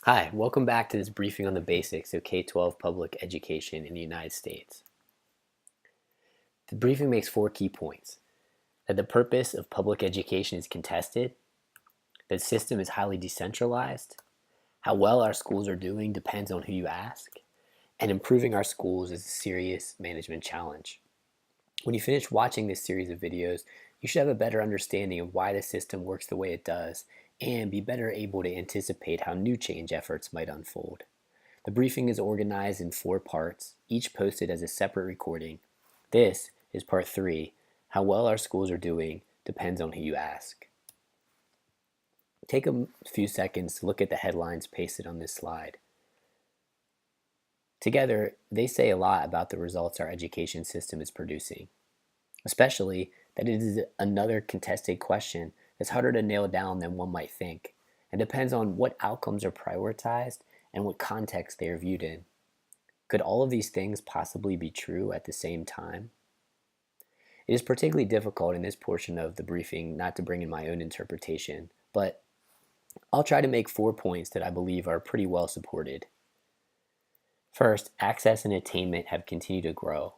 Hi, welcome back to this briefing on the basics of K-12 public education in the United States. The briefing makes 4 key points: that the purpose of public education is contested, that the system is highly decentralized, how well our schools are doing depends on who you ask, and improving our schools is a serious management challenge. When you finish watching this series of videos, you should have a better understanding of why the system works the way it does and be better able to anticipate how new change efforts might unfold. The briefing is organized in 4 parts, each posted as a separate recording. This is part 3, how well our schools are doing depends on who you ask. Take a few seconds to look at the headlines pasted on this slide. Together, they say a lot about the results our education system is producing, especially that it is another contested question that's harder to nail down than one might think, and depends on what outcomes are prioritized and what context they are viewed in. Could all of these things possibly be true at the same time? It is particularly difficult in this portion of the briefing not to bring in my own interpretation, but I'll try to make 4 points that I believe are pretty well supported. First, access and attainment have continued to grow.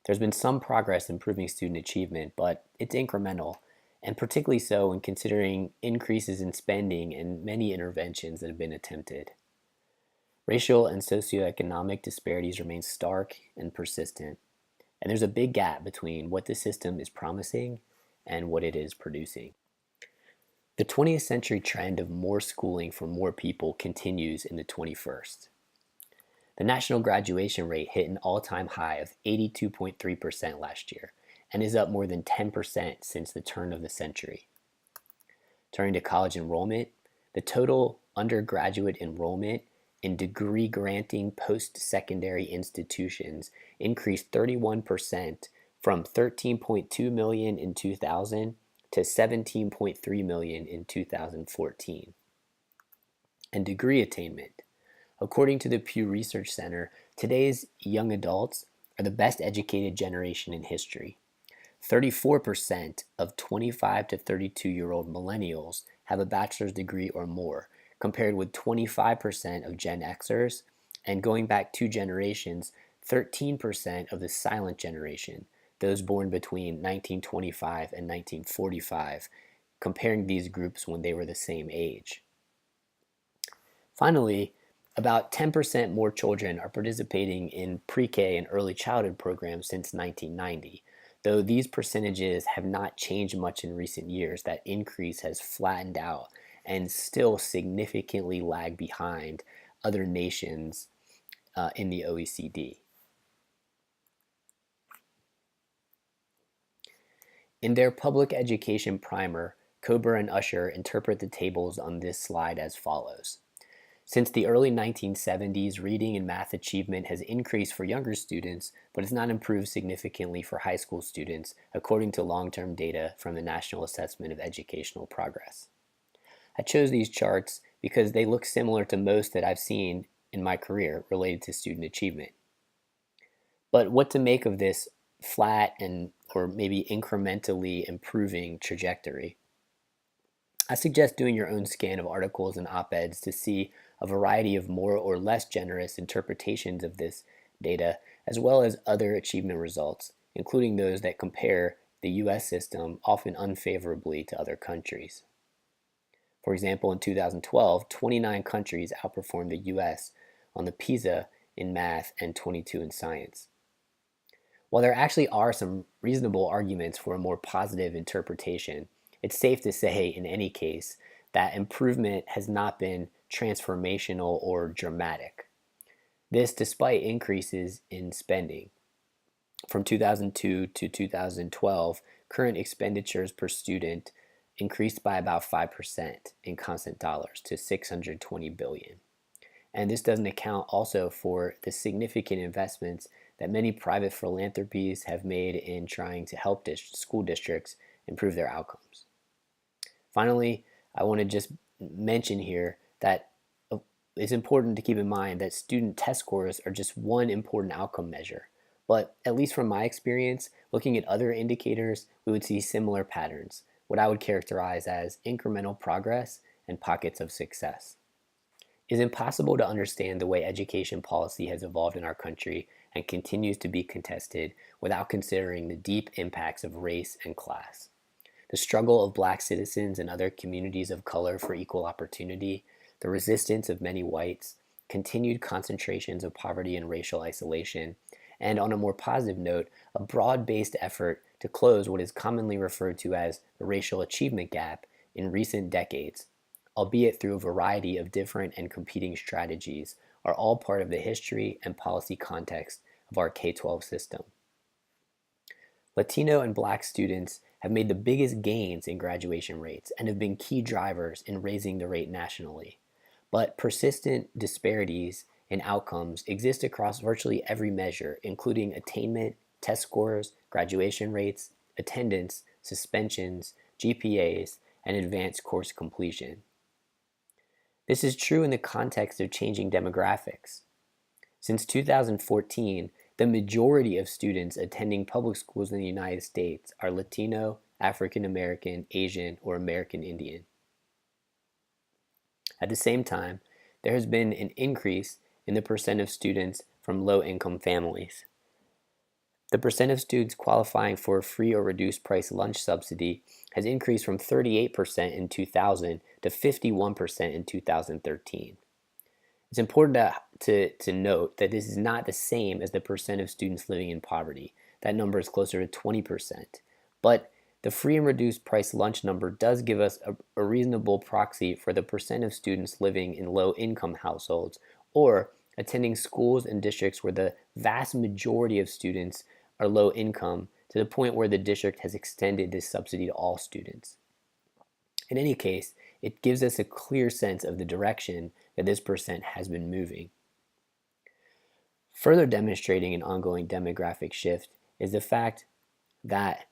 There's been some progress improving student achievement, but it's incremental, and particularly so when considering increases in spending and many interventions that have been attempted. Racial and socioeconomic disparities remain stark and persistent, and there's a big gap between what the system is promising and what it is producing. The 20th century trend of more schooling for more people continues in the 21st. The national graduation rate hit an all-time high of 82.3% last year and is up more than 10% since the turn of the century. Turning to college enrollment, the total undergraduate enrollment in degree-granting post-secondary institutions increased 31% from 13.2 million in 2000 to 17.3 million in 2014. And degree attainment. According to the Pew Research Center, today's young adults are the best educated generation in history. 34% of 25 to 32-year-old millennials have a bachelor's degree or more, compared with 25% of Gen Xers, and going back 2 generations, 13% of the silent generation, those born between 1925 and 1945, comparing these groups when they were the same age. Finally, about 10% more children are participating in pre-K and early childhood programs since 1990. Though these percentages have not changed much in recent years, that increase has flattened out and still significantly lag behind other nations in the OECD. In their public education primer, Kober and Usher interpret the tables on this slide as follows. Since the early 1970s, reading and math achievement has increased for younger students, but has not improved significantly for high school students, according to long-term data from the National Assessment of Educational Progress. I chose these charts because they look similar to most that I've seen in my career related to student achievement. But what to make of this flat or maybe incrementally improving trajectory? I suggest doing your own scan of articles and op-eds to see a variety of more or less generous interpretations of this data, as well as other achievement results, including those that compare the US system often unfavorably to other countries. For example, in 2012, 29 countries outperformed the US on the PISA in math and 22 in science. While there actually are some reasonable arguments for a more positive interpretation, it's safe to say, in any case, that improvement has not been transformational or dramatic. This despite increases in spending. From 2002 to 2012, current expenditures per student increased by about 5% in constant dollars to $620 billion. And this doesn't account also for the significant investments that many private philanthropies have made in trying to help school districts improve their outcomes. Finally, I want to just mention here that it's important to keep in mind that student test scores are just one important outcome measure. But at least from my experience, looking at other indicators, we would see similar patterns, what I would characterize as incremental progress and pockets of success. It is impossible to understand the way education policy has evolved in our country and continues to be contested without considering the deep impacts of race and class. The struggle of black citizens and other communities of color for equal opportunity, the resistance of many whites, continued concentrations of poverty and racial isolation, and on a more positive note, a broad-based effort to close what is commonly referred to as the racial achievement gap in recent decades, albeit through a variety of different and competing strategies, are all part of the history and policy context of our K-12 system. Latino and Black students have made the biggest gains in graduation rates and have been key drivers in raising the rate nationally. But persistent disparities in outcomes exist across virtually every measure, including attainment, test scores, graduation rates, attendance, suspensions, GPAs, and advanced course completion. This is true in the context of changing demographics. Since 2014, the majority of students attending public schools in the United States are Latino, African American, Asian, or American Indian. At the same time, there has been an increase in the percent of students from low-income families. The percent of students qualifying for a free or reduced price lunch subsidy has increased from 38% in 2000 to 51% in 2013. It's important to note that this is not the same as the percent of students living in poverty. That number is closer to 20%. But the free and reduced price lunch number does give us a reasonable proxy for the percent of students living in low-income households or attending schools and districts where the vast majority of students are low income to the point where the district has extended this subsidy to all students. In any case, it gives us a clear sense of the direction that this percent has been moving. Further demonstrating an ongoing demographic shift is the fact that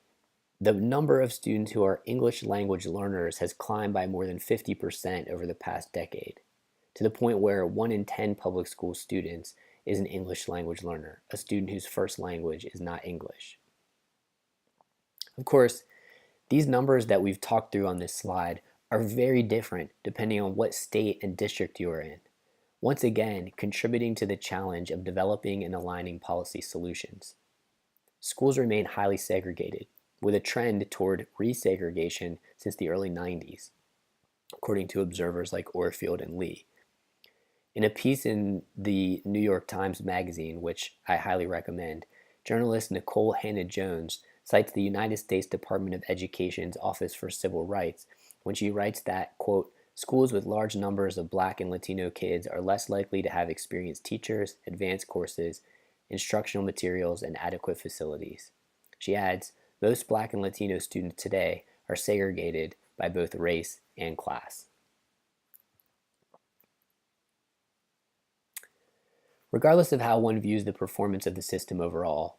the number of students who are English language learners has climbed by more than 50% over the past decade, to the point where 1 in 10 public school students is an English language learner, a student whose first language is not English. Of course, these numbers that we've talked through on this slide are very different depending on what state and district you are in, once again contributing to the challenge of developing and aligning policy solutions. Schools remain highly segregated, with a trend toward resegregation since the early 90s, according to observers like Orfield and Lee. In a piece in the New York Times Magazine, which I highly recommend, journalist Nicole Hannah-Jones cites the United States Department of Education's Office for Civil Rights when she writes that, quote, schools with large numbers of Black and Latino kids are less likely to have experienced teachers, advanced courses, instructional materials, and adequate facilities. She adds, most Black and Latino students today are segregated by both race and class. Regardless of how one views the performance of the system overall,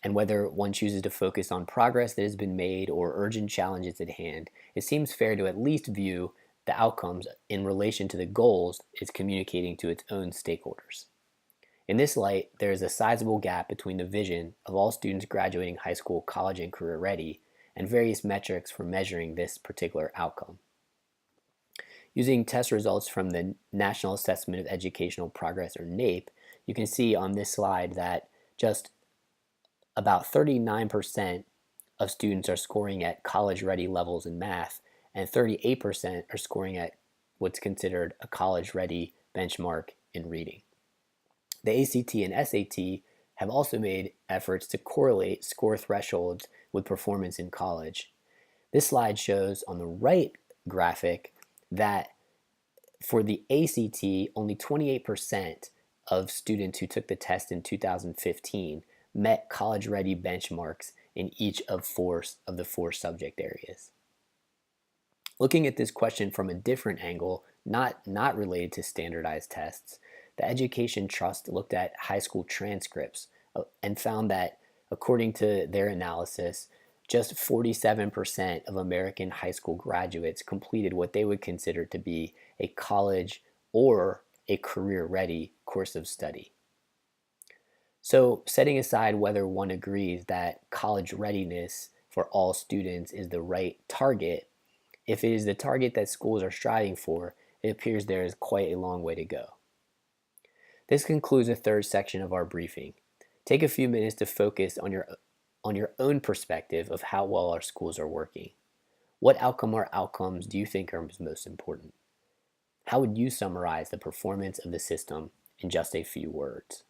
and whether one chooses to focus on progress that has been made or urgent challenges at hand, it seems fair to at least view the outcomes in relation to the goals it's communicating to its own stakeholders. In this light, there is a sizable gap between the vision of all students graduating high school, college, and career ready, and various metrics for measuring this particular outcome. Using test results from the National Assessment of Educational Progress, or NAEP, you can see on this slide that just about 39% of students are scoring at college-ready levels in math, and 38% are scoring at what's considered a college-ready benchmark in reading. The ACT and SAT have also made efforts to correlate score thresholds with performance in college. This slide shows on the right graphic that for the ACT, only 28% of students who took the test in 2015 met college-ready benchmarks in each of the four subject areas. Looking at this question from a different angle, not related to standardized tests, the Education Trust looked at high school transcripts and found that, according to their analysis, just 47% of American high school graduates completed what they would consider to be a college or a career-ready course of study. So, setting aside whether one agrees that college readiness for all students is the right target, if it is the target that schools are striving for, it appears there is quite a long way to go. This concludes the third section of our briefing. Take a few minutes to focus on your own perspective of how well our schools are working. What outcome or outcomes do you think are most important? How would you summarize the performance of the system in just a few words?